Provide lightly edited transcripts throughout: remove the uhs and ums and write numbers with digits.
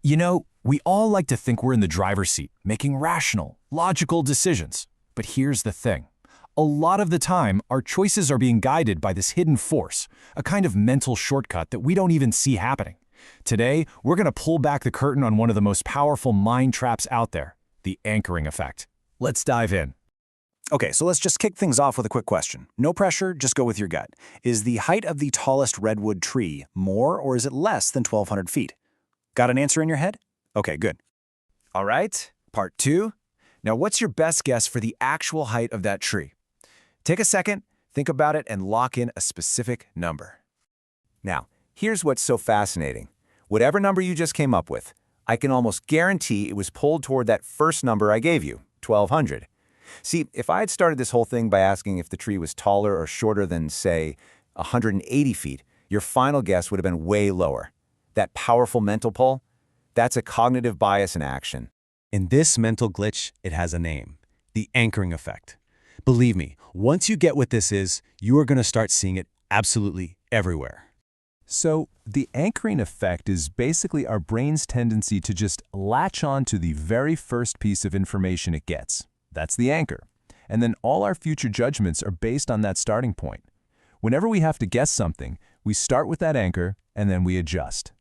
You know, we all like to think we're in the driver's seat, making rational, logical decisions. But here's the thing. A lot of the time, our choices are being guided by this hidden force, a kind of mental shortcut that we don't even see happening. Today, we're going to pull back the curtain on one of the most powerful mind traps out there, the anchoring effect. Let's dive in. Okay, so let's just kick things off with a quick question. No pressure, just go with your gut. Is the height of the tallest redwood tree more or is it less than 1,200 feet? Got an answer in your head? Okay, good. All right, part 2. Now what's your best guess for the actual height of that tree? Take a second, think about it, and lock in a specific number. Now, here's what's so fascinating. Whatever number you just came up with, I can almost guarantee it was pulled toward that first number I gave you, 1,200. See, if I had started this whole thing by asking if the tree was taller or shorter than, say, 180 feet, your final guess would have been way lower. That powerful mental pull, that's a cognitive bias in action. In this mental glitch, it has a name, the anchoring effect. Believe me, once you get what this is, you are going to start seeing it absolutely everywhere. So, the anchoring effect is basically our brain's tendency to just latch on to the very first piece of information it gets. That's the anchor. And then all our future judgments are based on that starting point. Whenever we have to guess something, we start with that anchor and then we adjust.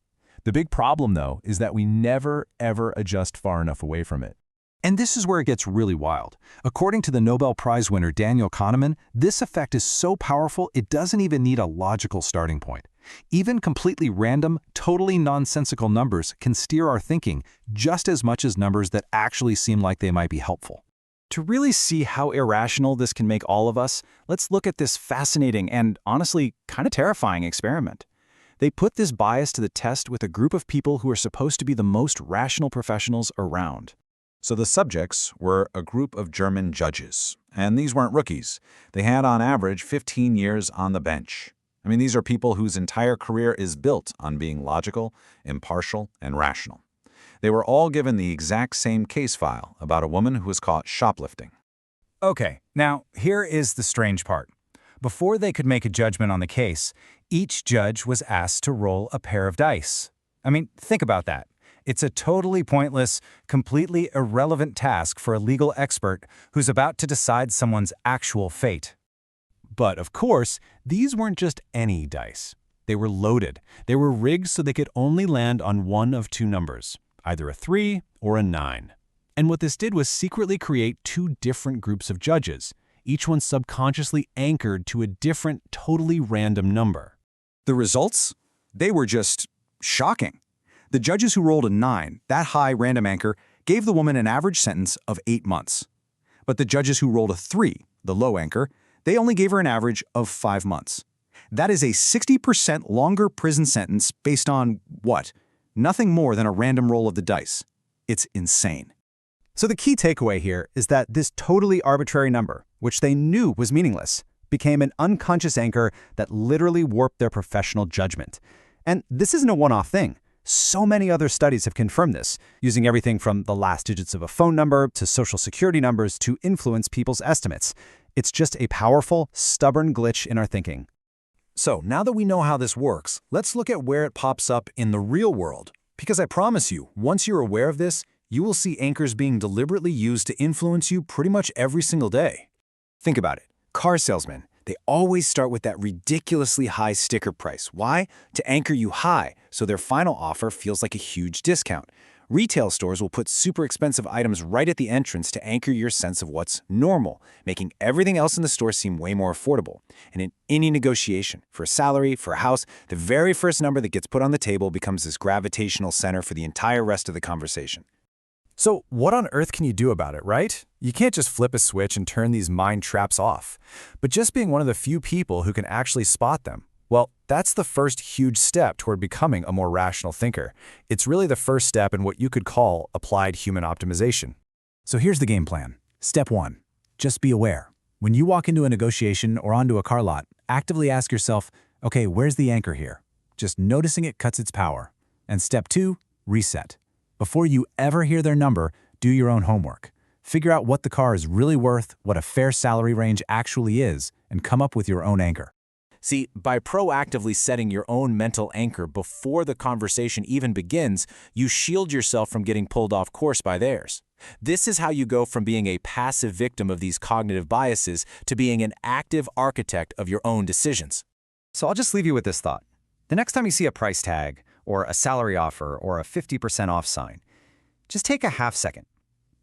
The big problem, though, is that we never, ever adjust far enough away from it. And this is where it gets really wild. According to the Nobel Prize winner Daniel Kahneman, this effect is so powerful it doesn't even need a logical starting point. Even completely random, totally nonsensical numbers can steer our thinking just as much as numbers that actually seem like they might be helpful. To really see how irrational this can make all of us, let's look at this fascinating and honestly kind of terrifying experiment. They put this bias to the test with a group of people who are supposed to be the most rational professionals around. So the subjects were a group of German judges, and these weren't rookies. They had on average 15 years on the bench. I mean, these are people whose entire career is built on being logical, impartial, and rational. They were all given the exact same case file about a woman who was caught shoplifting. Okay, now here is the strange part. Before they could make a judgment on the case, each judge was asked to roll a pair of dice. I mean, think about that. It's a totally pointless, completely irrelevant task for a legal expert who's about to decide someone's actual fate. But of course, these weren't just any dice. They were loaded. They were rigged so they could only land on one of two numbers, either a 3 or a 9. And what this did was secretly create two different groups of judges, each one subconsciously anchored to a different, totally random number. The results? They were just shocking. The judges who rolled a 9, that high random anchor, gave the woman an average sentence of 8 months. But the judges who rolled a 3, the low anchor, they only gave her an average of 5 months. That is a 60% longer prison sentence based on, what? Nothing more than a random roll of the dice. It's insane. So the key takeaway here is that this totally arbitrary number, which they knew was meaningless, became an unconscious anchor that literally warped their professional judgment. And this isn't a one-off thing. So many other studies have confirmed this, using everything from the last digits of a phone number to social security numbers to influence people's estimates. It's just a powerful, stubborn glitch in our thinking. So now that we know how this works, let's look at where it pops up in the real world. Because I promise you, once you're aware of this, you will see anchors being deliberately used to influence you pretty much every single day. Think about it. Car salesmen, they always start with that ridiculously high sticker price. Why? To anchor you high, so their final offer feels like a huge discount. Retail stores will put super expensive items right at the entrance to anchor your sense of what's normal, making everything else in the store seem way more affordable. And in any negotiation, for a salary, for a house, the very first number that gets put on the table becomes this gravitational center for the entire rest of the conversation. So what on earth can you do about it, right? You can't just flip a switch and turn these mind traps off. But just being one of the few people who can actually spot them, well, that's the first huge step toward becoming a more rational thinker. It's really the first step in what you could call applied human optimization. So here's the game plan. Step 1. Just be aware. When you walk into a negotiation or onto a car lot, actively ask yourself, okay, where's the anchor here? Just noticing it cuts its power. And step 2, reset. Before you ever hear their number, do your own homework. Figure out what the car is really worth, what a fair salary range actually is, and come up with your own anchor. See, by proactively setting your own mental anchor before the conversation even begins, you shield yourself from getting pulled off course by theirs. This is how you go from being a passive victim of these cognitive biases to being an active architect of your own decisions. So I'll just leave you with this thought. The next time you see a price tag, or a salary offer, or a 50% off sign, just take a half second,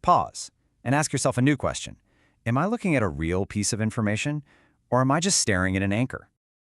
pause, and ask yourself a new question. Am I looking at a real piece of information, or am I just staring at an anchor?